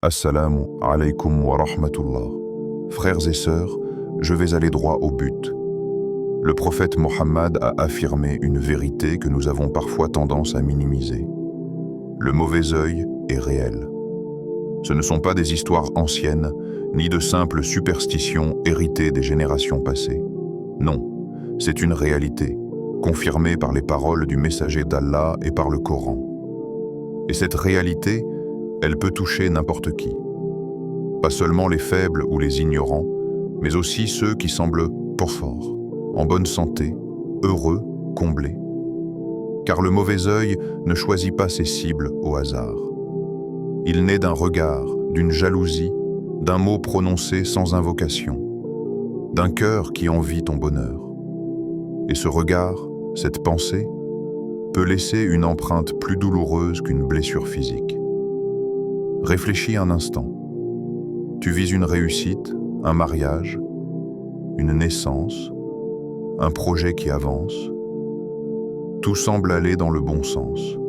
Assalamu alaykum wa rahmatullah. Frères et sœurs, je vais aller droit au but. Le prophète Mohammed a affirmé une vérité que nous avons parfois tendance à minimiser. Le mauvais œil est réel. Ce ne sont pas des histoires anciennes, ni de simples superstitions héritées des générations passées. Non, c'est une réalité, confirmée par les paroles du messager d'Allah et par le Coran. Et cette réalité, elle peut toucher n'importe qui. Pas seulement les faibles ou les ignorants, mais aussi ceux qui semblent pas forts, en bonne santé, heureux, comblés. Car le mauvais œil ne choisit pas ses cibles au hasard. Il naît d'un regard, d'une jalousie, d'un mot prononcé sans invocation, d'un cœur qui envie ton bonheur. Et ce regard, cette pensée, peut laisser une empreinte plus douloureuse qu'une blessure physique. Réfléchis un instant. Tu vis une réussite, un mariage, une naissance, un projet qui avance. Tout semble aller dans le bon sens.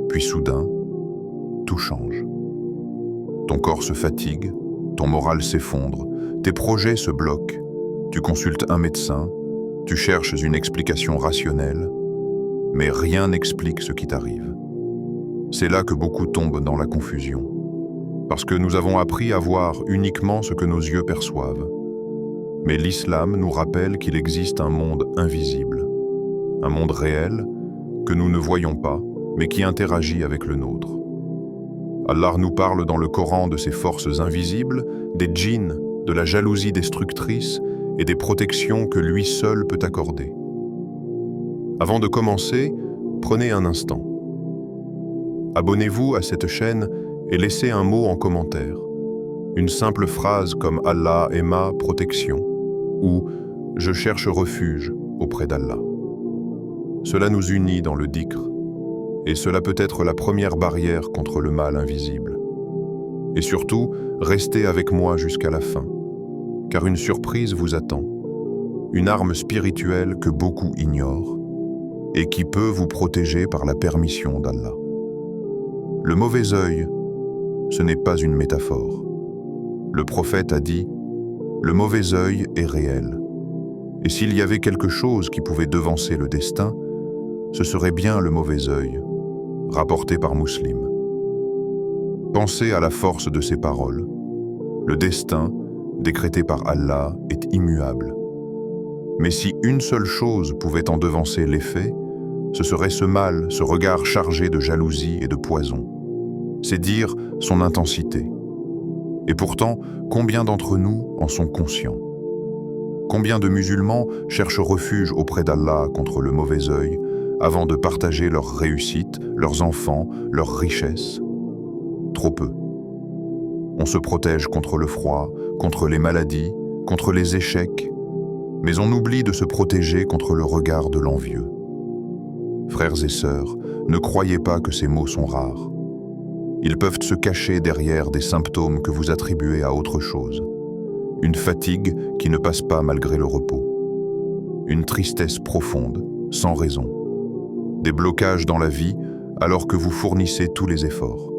Puis soudain, tout change. Ton corps se fatigue, ton moral s'effondre, tes projets se bloquent, tu consultes un médecin, tu cherches une explication rationnelle, mais rien n'explique ce qui t'arrive. C'est là que beaucoup tombent dans la confusion, parce que nous avons appris à voir uniquement ce que nos yeux perçoivent. Mais l'islam nous rappelle qu'il existe un monde invisible, un monde réel que nous ne voyons pas, mais qui interagit avec le nôtre. Allah nous parle dans le Coran de ces forces invisibles, des djinns, de la jalousie destructrice et des protections que lui seul peut accorder. Avant de commencer, prenez un instant. Abonnez-vous à cette chaîne et laissez un mot en commentaire. Une simple phrase comme « Allah est ma protection » ou « Je cherche refuge auprès d'Allah ». Cela nous unit dans le dhikr et cela peut être la première barrière contre le mal invisible. Et surtout, restez avec moi jusqu'à la fin, car une surprise vous attend, une arme spirituelle que beaucoup ignorent et qui peut vous protéger par la permission d'Allah. Le mauvais œil, ce n'est pas une métaphore. Le prophète a dit « Le mauvais œil est réel. Et s'il y avait quelque chose qui pouvait devancer le destin, ce serait bien le mauvais œil, rapporté par Muslim. » Pensez à la force de ces paroles. Le destin, décrété par Allah, est immuable. Mais si une seule chose pouvait en devancer l'effet, ce serait ce mal, ce regard chargé de jalousie et de poison. C'est dire son intensité. Et pourtant, combien d'entre nous en sont conscients? Combien de musulmans cherchent refuge auprès d'Allah contre le mauvais œil avant de partager leurs réussites, leurs enfants, leurs richesses? Trop peu. On se protège contre le froid, contre les maladies, contre les échecs, mais on oublie de se protéger contre le regard de l'envieux. Frères et sœurs, ne croyez pas que ces mots sont rares. Ils peuvent se cacher derrière des symptômes que vous attribuez à autre chose. Une fatigue qui ne passe pas malgré le repos. Une tristesse profonde, sans raison. Des blocages dans la vie alors que vous fournissez tous les efforts.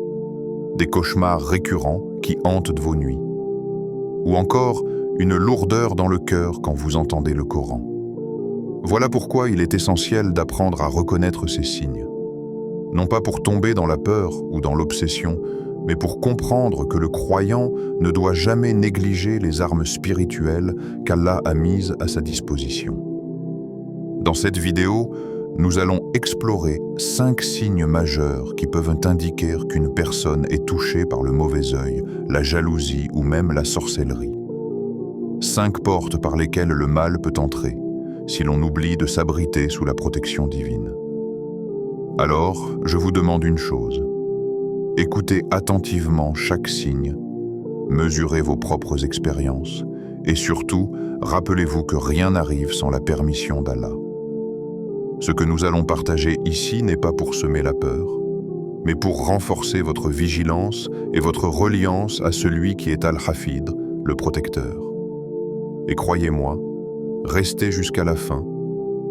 Des cauchemars récurrents qui hantent vos nuits. Ou encore une lourdeur dans le cœur quand vous entendez le Coran. Voilà pourquoi il est essentiel d'apprendre à reconnaître ces signes. Non pas pour tomber dans la peur ou dans l'obsession, mais pour comprendre que le croyant ne doit jamais négliger les armes spirituelles qu'Allah a mises à sa disposition. Dans cette vidéo, nous allons explorer 5 signes majeurs qui peuvent indiquer qu'une personne est touchée par le mauvais œil, la jalousie ou même la sorcellerie. 5 portes par lesquelles le mal peut entrer, si l'on oublie de s'abriter sous la protection divine. Alors, je vous demande une chose. Écoutez attentivement chaque signe, mesurez vos propres expériences et surtout, rappelez-vous que rien n'arrive sans la permission d'Allah. Ce que nous allons partager ici n'est pas pour semer la peur, mais pour renforcer votre vigilance et votre reliance à celui qui est Al-Hafid, le protecteur. Et croyez-moi, restez jusqu'à la fin,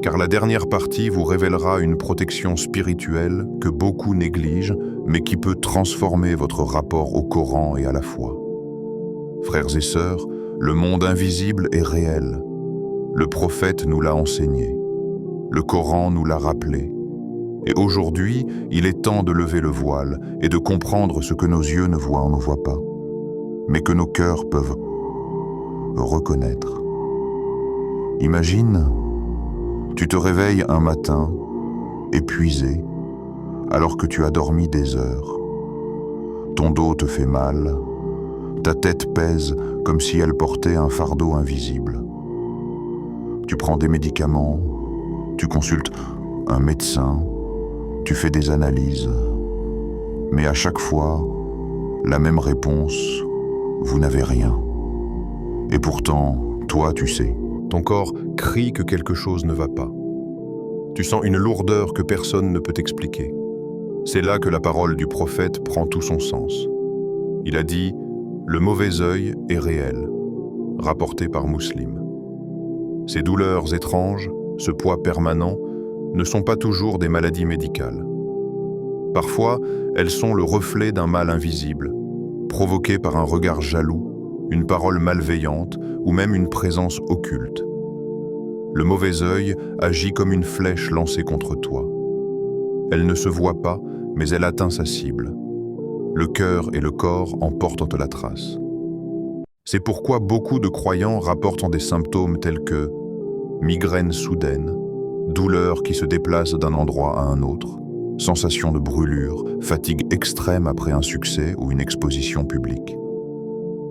car la dernière partie vous révélera une protection spirituelle que beaucoup négligent, mais qui peut transformer votre rapport au Coran et à la foi. Frères et sœurs, le monde invisible est réel. Le prophète nous l'a enseigné. Le Coran nous l'a rappelé. Et aujourd'hui, il est temps de lever le voile et de comprendre ce que nos yeux ne voient ou ne voient pas, mais que nos cœurs peuvent reconnaître. Imagine, tu te réveilles un matin, épuisé, alors que tu as dormi des heures. Ton dos te fait mal, ta tête pèse comme si elle portait un fardeau invisible. Tu prends des médicaments, tu consultes un médecin, tu fais des analyses, mais à chaque fois, la même réponse, vous n'avez rien. Et pourtant, toi, tu sais. Ton corps crie que quelque chose ne va pas. Tu sens une lourdeur que personne ne peut expliquer. C'est là que la parole du prophète prend tout son sens. Il a dit « Le mauvais œil est réel », rapporté par Muslim. Ces douleurs étranges, ce poids permanent, ne sont pas toujours des maladies médicales. Parfois, elles sont le reflet d'un mal invisible, provoqué par un regard jaloux, une parole malveillante ou même une présence occulte. Le mauvais œil agit comme une flèche lancée contre toi. Elle ne se voit pas, mais elle atteint sa cible. Le cœur et le corps en portent la trace. C'est pourquoi beaucoup de croyants rapportent des symptômes tels que migraine soudaine, douleur qui se déplace d'un endroit à un autre, sensation de brûlure, fatigue extrême après un succès ou une exposition publique.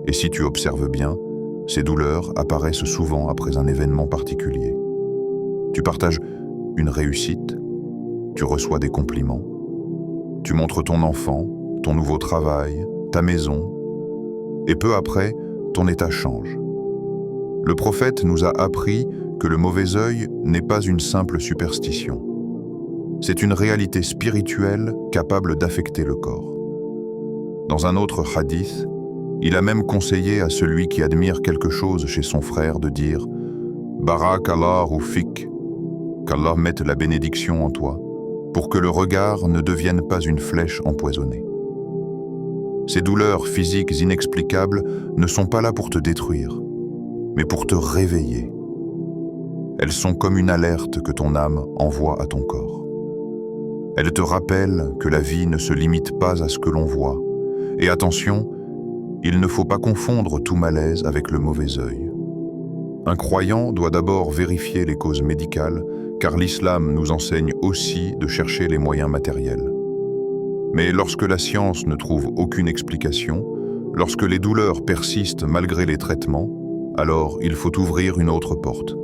Et si tu observes bien, ces douleurs apparaissent souvent après un événement particulier. Tu partages une réussite, tu reçois des compliments, tu montres ton enfant, ton nouveau travail, ta maison, et peu après, ton état change. Le prophète nous a appris que le mauvais œil n'est pas une simple superstition. C'est une réalité spirituelle capable d'affecter le corps. Dans un autre hadith, il a même conseillé à celui qui admire quelque chose chez son frère de dire « Barakallahu fik », qu'Allah mette la bénédiction en toi, pour que le regard ne devienne pas une flèche empoisonnée. Ces douleurs physiques inexplicables ne sont pas là pour te détruire, mais pour te réveiller. Elles sont comme une alerte que ton âme envoie à ton corps. Elles te rappellent que la vie ne se limite pas à ce que l'on voit. Et attention, il ne faut pas confondre tout malaise avec le mauvais œil. Un croyant doit d'abord vérifier les causes médicales, car l'islam nous enseigne aussi de chercher les moyens matériels. Mais lorsque la science ne trouve aucune explication, lorsque les douleurs persistent malgré les traitements, alors il faut ouvrir une autre porte,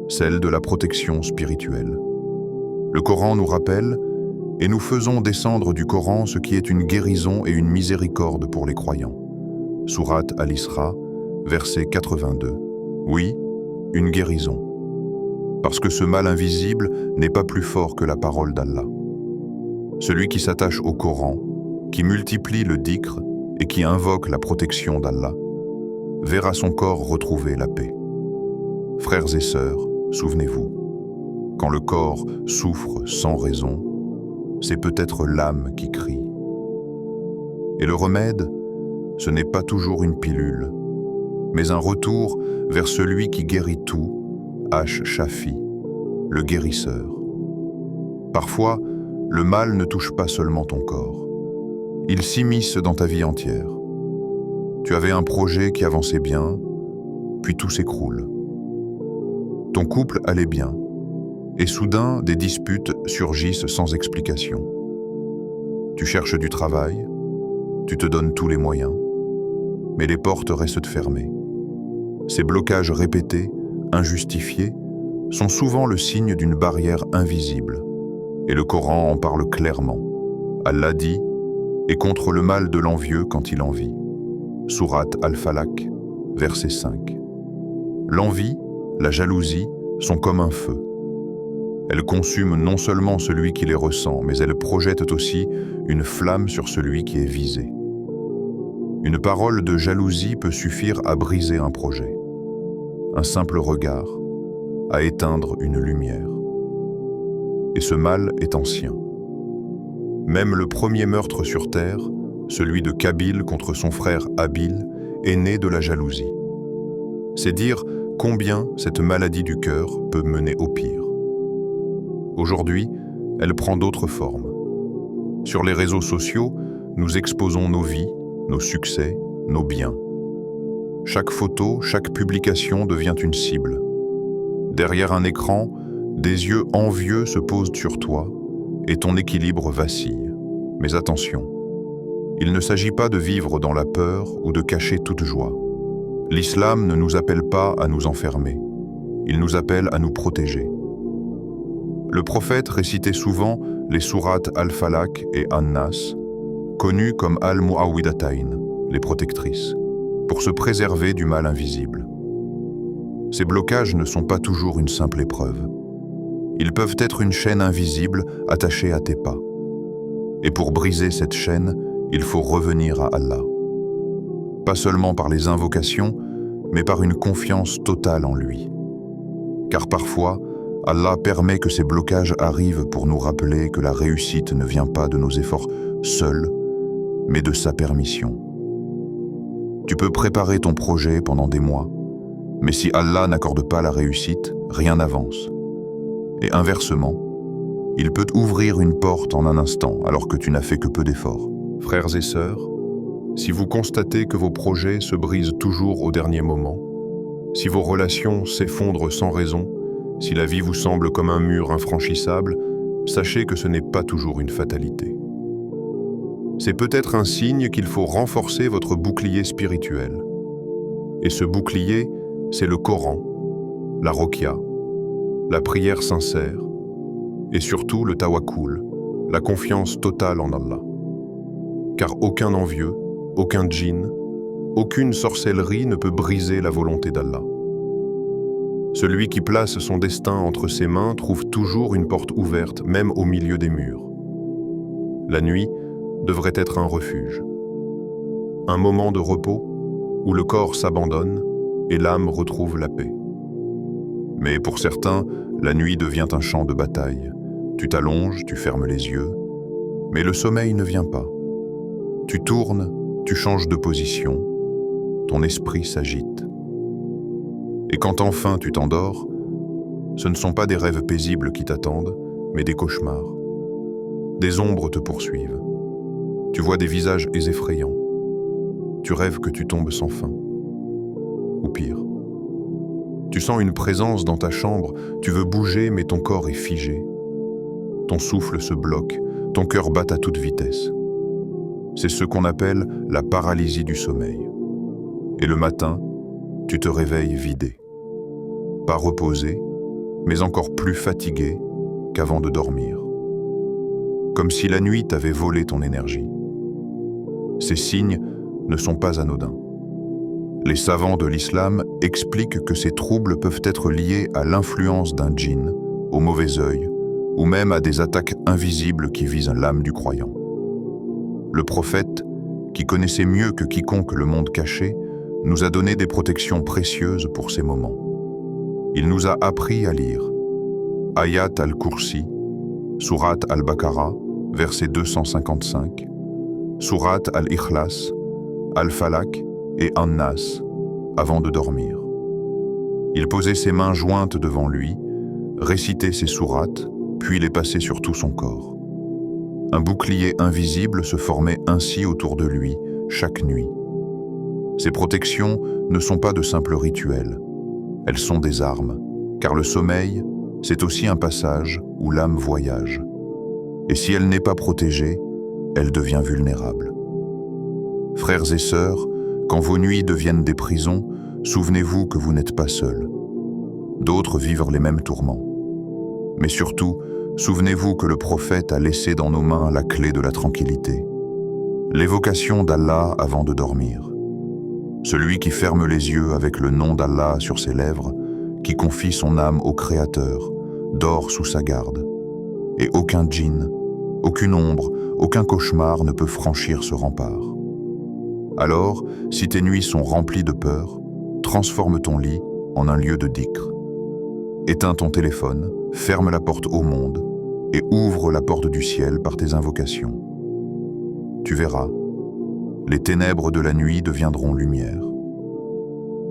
celle de la protection spirituelle. Le Coran nous rappelle, et nous faisons descendre du Coran ce qui est une guérison et une miséricorde pour les croyants. Sourate Al-Isra, verset 82. Oui, une guérison. Parce que ce mal invisible n'est pas plus fort que la parole d'Allah. Celui qui s'attache au Coran, qui multiplie le dhikr et qui invoque la protection d'Allah, verra son corps retrouver la paix. Frères et sœurs, souvenez-vous, quand le corps souffre sans raison, c'est peut-être l'âme qui crie. Et le remède, ce n'est pas toujours une pilule, mais un retour vers celui qui guérit tout, Ash-Shafi, le guérisseur. Parfois, le mal ne touche pas seulement ton corps. Il s'immisce dans ta vie entière. Tu avais un projet qui avançait bien, puis tout s'écroule. Ton couple allait bien, et soudain, des disputes surgissent sans explication. Tu cherches du travail, tu te donnes tous les moyens, mais les portes restent fermées. Ces blocages répétés, injustifiés, sont souvent le signe d'une barrière invisible, et le Coran en parle clairement. Allah dit « Et contre le mal de l'envieux quand il envie ». Sourate Al-Falaq, verset 5. L'envie, la jalousie sont comme un feu. Elles consument non seulement celui qui les ressent, mais elles projettent aussi une flamme sur celui qui est visé. Une parole de jalousie peut suffire à briser un projet. Un simple regard, à éteindre une lumière. Et ce mal est ancien. Même le premier meurtre sur terre, celui de Kabil contre son frère Habil, est né de la jalousie. C'est dire combien cette maladie du cœur peut mener au pire. Aujourd'hui, elle prend d'autres formes. Sur les réseaux sociaux, nous exposons nos vies, nos succès, nos biens. Chaque photo, chaque publication devient une cible. Derrière un écran, des yeux envieux se posent sur toi et ton équilibre vacille. Mais attention, il ne s'agit pas de vivre dans la peur ou de cacher toute joie. L'islam ne nous appelle pas à nous enfermer, il nous appelle à nous protéger. Le prophète récitait souvent les sourates Al-Falaq et An-Nas, connues comme Al-Mu'awwidatayn, les protectrices, pour se préserver du mal invisible. Ces blocages ne sont pas toujours une simple épreuve. Ils peuvent être une chaîne invisible attachée à tes pas. Et pour briser cette chaîne, il faut revenir à Allah. Pas seulement par les invocations, mais par une confiance totale en lui. Car parfois, Allah permet que ces blocages arrivent pour nous rappeler que la réussite ne vient pas de nos efforts seuls, mais de sa permission. Tu peux préparer ton projet pendant des mois, mais si Allah n'accorde pas la réussite, rien n'avance. Et inversement, il peut ouvrir une porte en un instant alors que tu n'as fait que peu d'efforts. Frères et sœurs, si vous constatez que vos projets se brisent toujours au dernier moment, si vos relations s'effondrent sans raison, si la vie vous semble comme un mur infranchissable, sachez que ce n'est pas toujours une fatalité. C'est peut-être un signe qu'il faut renforcer votre bouclier spirituel. Et ce bouclier, c'est le Coran, la Rokia, la prière sincère, et surtout le tawakkul, la confiance totale en Allah. Car aucun envieux, aucun djinn, aucune sorcellerie ne peut briser la volonté d'Allah. Celui qui place son destin entre ses mains trouve toujours une porte ouverte, même au milieu des murs. La nuit devrait être un refuge, un moment de repos où le corps s'abandonne et l'âme retrouve la paix. Mais pour certains, la nuit devient un champ de bataille. Tu t'allonges, tu fermes les yeux, mais le sommeil ne vient pas. Tu tournes, tu changes de position, ton esprit s'agite. Et quand enfin tu t'endors, ce ne sont pas des rêves paisibles qui t'attendent, mais des cauchemars. Des ombres te poursuivent. Tu vois des visages effrayants. Tu rêves que tu tombes sans fin. Ou pire. Tu sens une présence dans ta chambre, tu veux bouger mais ton corps est figé. Ton souffle se bloque, ton cœur bat à toute vitesse. C'est ce qu'on appelle la paralysie du sommeil. Et le matin, tu te réveilles vidé. Pas reposé, mais encore plus fatigué qu'avant de dormir. Comme si la nuit t'avait volé ton énergie. Ces signes ne sont pas anodins. Les savants de l'islam expliquent que ces troubles peuvent être liés à l'influence d'un djinn, au mauvais œil, ou même à des attaques invisibles qui visent l'âme du croyant. Le prophète, qui connaissait mieux que quiconque le monde caché, nous a donné des protections précieuses pour ces moments. Il nous a appris à lire Ayat al-Kursi, Surat al-Baqarah, verset 255, Surat al-Ikhlas, Al-Falaq et An-Nas, avant de dormir. Il posait ses mains jointes devant lui, récitait ses sourates, puis les passait sur tout son corps. Un bouclier invisible se formait ainsi autour de lui chaque nuit. Ces protections ne sont pas de simples rituels, elles sont des armes, car le sommeil, c'est aussi un passage où l'âme voyage. Et si elle n'est pas protégée, elle devient vulnérable. Frères et sœurs, quand vos nuits deviennent des prisons, souvenez-vous que vous n'êtes pas seuls. D'autres vivent les mêmes tourments. Mais surtout, souvenez-vous que le prophète a laissé dans nos mains la clé de la tranquillité. L'évocation d'Allah avant de dormir. Celui qui ferme les yeux avec le nom d'Allah sur ses lèvres, qui confie son âme au Créateur, dort sous sa garde. Et aucun djinn, aucune ombre, aucun cauchemar ne peut franchir ce rempart. Alors, si tes nuits sont remplies de peur, transforme ton lit en un lieu de dhikr. Éteins ton téléphone, ferme la porte au monde et ouvre la porte du ciel par tes invocations. Tu verras, les ténèbres de la nuit deviendront lumière.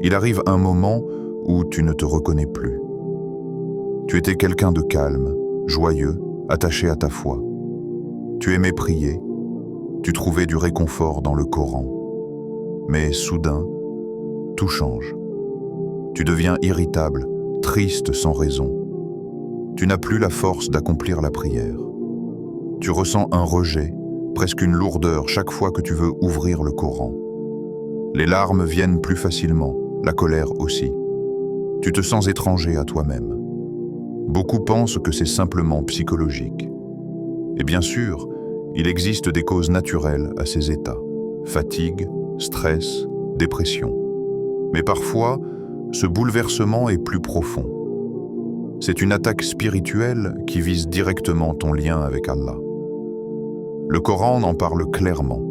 Il arrive un moment où tu ne te reconnais plus. Tu étais quelqu'un de calme, joyeux, attaché à ta foi. Tu aimais prier, tu trouvais du réconfort dans le Coran. Mais soudain, tout change. Tu deviens irritable, triste sans raison. Tu n'as plus la force d'accomplir la prière. Tu ressens un rejet, presque une lourdeur chaque fois que tu veux ouvrir le Coran. Les larmes viennent plus facilement, la colère aussi. Tu te sens étranger à toi-même. Beaucoup pensent que c'est simplement psychologique. Et bien sûr, il existe des causes naturelles à ces états. Fatigue, stress, dépression. Mais parfois, ce bouleversement est plus profond. C'est une attaque spirituelle qui vise directement ton lien avec Allah. Le Coran en parle clairement.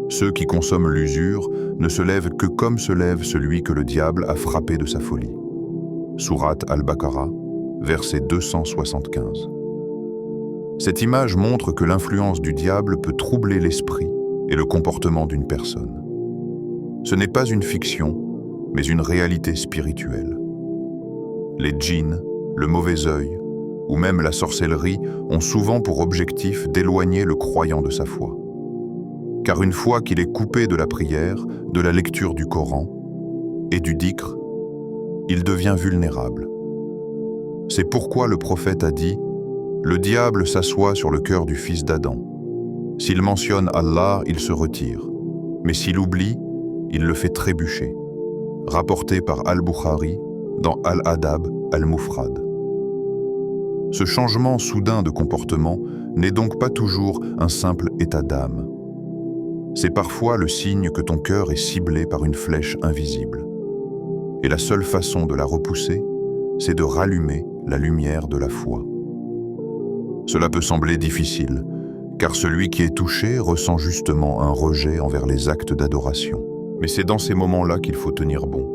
Ceux qui consomment l'usure ne se lèvent que comme se lève celui que le diable a frappé de sa folie. Sourate Al-Baqarah, verset 275. Cette image montre que l'influence du diable peut troubler l'esprit et le comportement d'une personne. Ce n'est pas une fiction, mais une réalité spirituelle. Les djinns, le mauvais œil, ou même la sorcellerie ont souvent pour objectif d'éloigner le croyant de sa foi. Car une fois qu'il est coupé de la prière, de la lecture du Coran et du dhikr, il devient vulnérable. C'est pourquoi le prophète a dit « Le diable s'assoit sur le cœur du fils d'Adam. S'il mentionne Allah, il se retire. Mais s'il oublie, il le fait trébucher. » Rapporté par Al-Bukhari dans Al-Adab Al-Mufrad. Ce changement soudain de comportement n'est donc pas toujours un simple état d'âme. C'est parfois le signe que ton cœur est ciblé par une flèche invisible. Et la seule façon de la repousser, c'est de rallumer la lumière de la foi. Cela peut sembler difficile, car celui qui est touché ressent justement un rejet envers les actes d'adoration. Mais c'est dans ces moments-là qu'il faut tenir bon.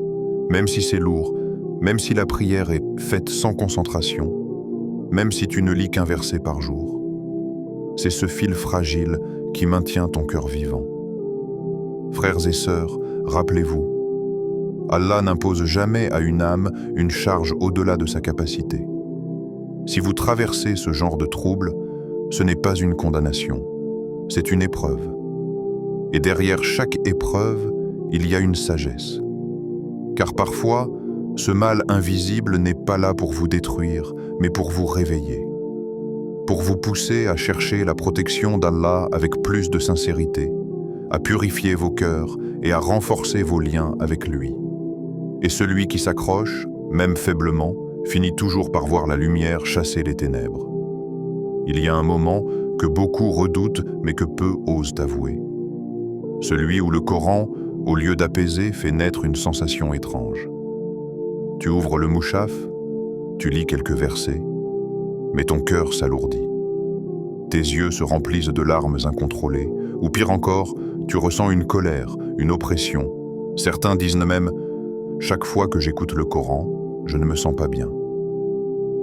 Même si c'est lourd, même si la prière est faite sans concentration, même si tu ne lis qu'un verset par jour. C'est ce fil fragile qui maintient ton cœur vivant. Frères et sœurs, rappelez-vous, Allah n'impose jamais à une âme une charge au-delà de sa capacité. Si vous traversez ce genre de trouble, ce n'est pas une condamnation, c'est une épreuve. Et derrière chaque épreuve, il y a une sagesse. Car parfois, ce mal invisible n'est pas là pour vous détruire, mais pour vous réveiller. Pour vous pousser à chercher la protection d'Allah avec plus de sincérité, à purifier vos cœurs et à renforcer vos liens avec lui. Et celui qui s'accroche, même faiblement, finit toujours par voir la lumière chasser les ténèbres. Il y a un moment que beaucoup redoutent mais que peu osent avouer. Celui où le Coran, au lieu d'apaiser, fait naître une sensation étrange. Tu ouvres le mouchaf, tu lis quelques versets, mais ton cœur s'alourdit. Tes yeux se remplissent de larmes incontrôlées, ou pire encore, tu ressens une colère, une oppression. Certains disent même « Chaque fois que j'écoute le Coran, je ne me sens pas bien. »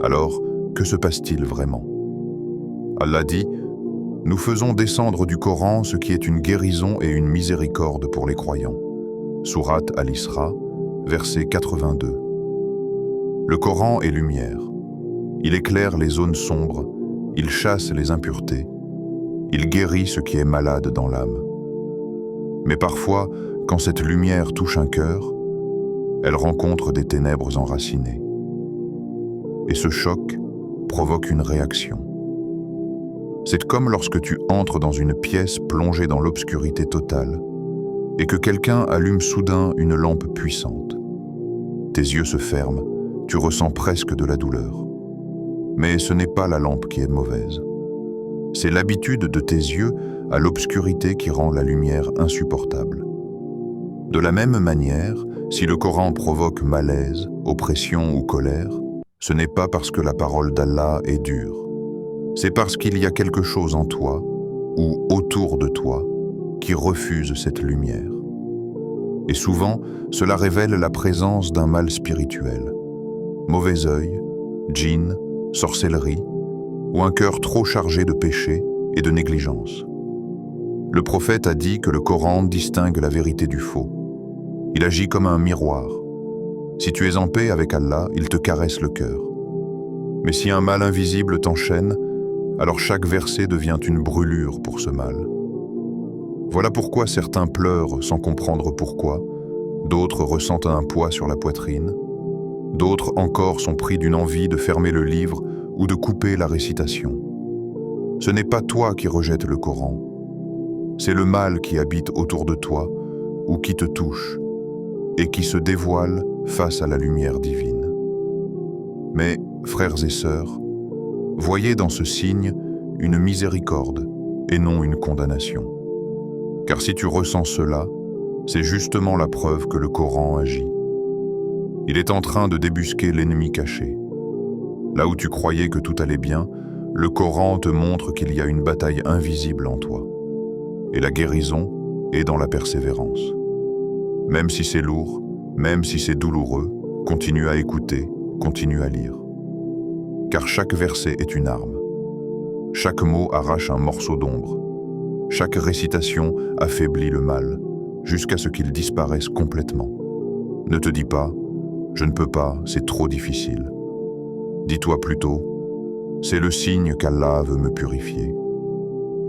Alors, que se passe-t-il vraiment? Allah dit « Nous faisons descendre du Coran ce qui est une guérison et une miséricorde pour les croyants. » Sourate Al-Isra, verset 82. Le Coran est lumière. Il éclaire les zones sombres, il chasse les impuretés, il guérit ce qui est malade dans l'âme. Mais parfois, quand cette lumière touche un cœur, elle rencontre des ténèbres enracinées. Et ce choc provoque une réaction. C'est comme lorsque tu entres dans une pièce plongée dans l'obscurité totale et que quelqu'un allume soudain une lampe puissante. Tes yeux se ferment, tu ressens presque de la douleur. Mais ce n'est pas la lampe qui est mauvaise. C'est l'habitude de tes yeux à l'obscurité qui rend la lumière insupportable. De la même manière, si le Coran provoque malaise, oppression ou colère, ce n'est pas parce que la parole d'Allah est dure. C'est parce qu'il y a quelque chose en toi, ou autour de toi, qui refuse cette lumière. Et souvent, cela révèle la présence d'un mal spirituel. mauvais œil, djinn, sorcellerie, ou un cœur trop chargé de péché et de négligence. Le prophète a dit que le Coran distingue la vérité du faux. Il agit comme un miroir. Si tu es en paix avec Allah, il te caresse le cœur. Mais si un mal invisible t'enchaîne, alors chaque verset devient une brûlure pour ce mal. Voilà pourquoi certains pleurent sans comprendre pourquoi, d'autres ressentent un poids sur la poitrine, d'autres encore sont pris d'une envie de fermer le livre ou de couper la récitation. Ce n'est pas toi qui rejettes le Coran, c'est le mal qui habite autour de toi ou qui te touche et qui se dévoile face à la lumière divine. Mais, frères et sœurs, voyez dans ce signe une miséricorde et non une condamnation. Car si tu ressens cela, c'est justement la preuve que le Coran agit. Il est en train de débusquer l'ennemi caché. Là où tu croyais que tout allait bien, le Coran te montre qu'il y a une bataille invisible en toi. Et la guérison est dans la persévérance. Même si c'est lourd, même si c'est douloureux, continue à écouter, continue à lire. Car chaque verset est une arme. Chaque mot arrache un morceau d'ombre. Chaque récitation affaiblit le mal, jusqu'à ce qu'il disparaisse complètement. Ne te dis pas « je ne peux pas, c'est trop difficile ». Dis-toi plutôt « c'est le signe qu'Allah veut me purifier ».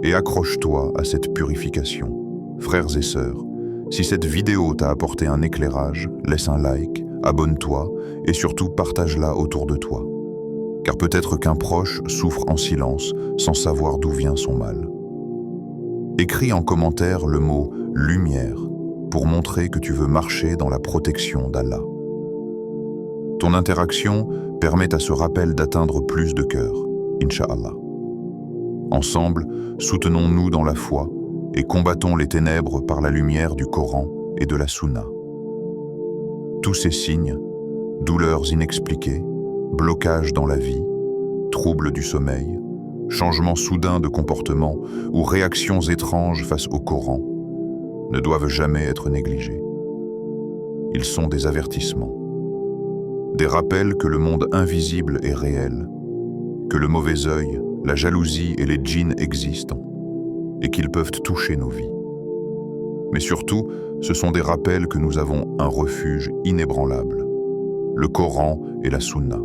Et accroche-toi à cette purification. Frères et sœurs, si cette vidéo t'a apporté un éclairage, laisse un like, abonne-toi et surtout partage-la autour de toi. Car peut-être qu'un proche souffre en silence sans savoir d'où vient son mal. Écris en commentaire le mot « lumière » pour montrer que tu veux marcher dans la protection d'Allah. Ton interaction permet à ce rappel d'atteindre plus de cœurs, Inch'Allah. Ensemble, soutenons-nous dans la foi et combattons les ténèbres par la lumière du Coran et de la Sunna. Tous ces signes, douleurs inexpliquées, blocages dans la vie, troubles du sommeil, changements soudains de comportement ou réactions étranges face au Coran, ne doivent jamais être négligés. Ils sont des avertissements, des rappels que le monde invisible est réel, que le mauvais œil, la jalousie et les djinns existent et qu'ils peuvent toucher nos vies. Mais surtout, ce sont des rappels que nous avons un refuge inébranlable, le Coran et la Sunna.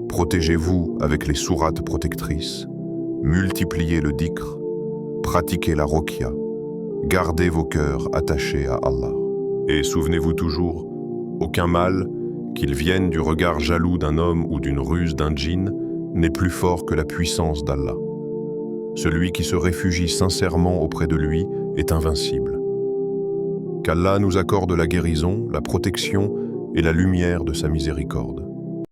Protégez-vous avec les sourates protectrices, multipliez le dhikr, pratiquez la ruqya, gardez vos cœurs attachés à Allah. Et souvenez-vous toujours, aucun mal, qu'il vienne du regard jaloux d'un homme ou d'une ruse d'un djinn, n'est plus fort que la puissance d'Allah. Celui qui se réfugie sincèrement auprès de lui est invincible. Qu'Allah nous accorde la guérison, la protection et la lumière de sa miséricorde.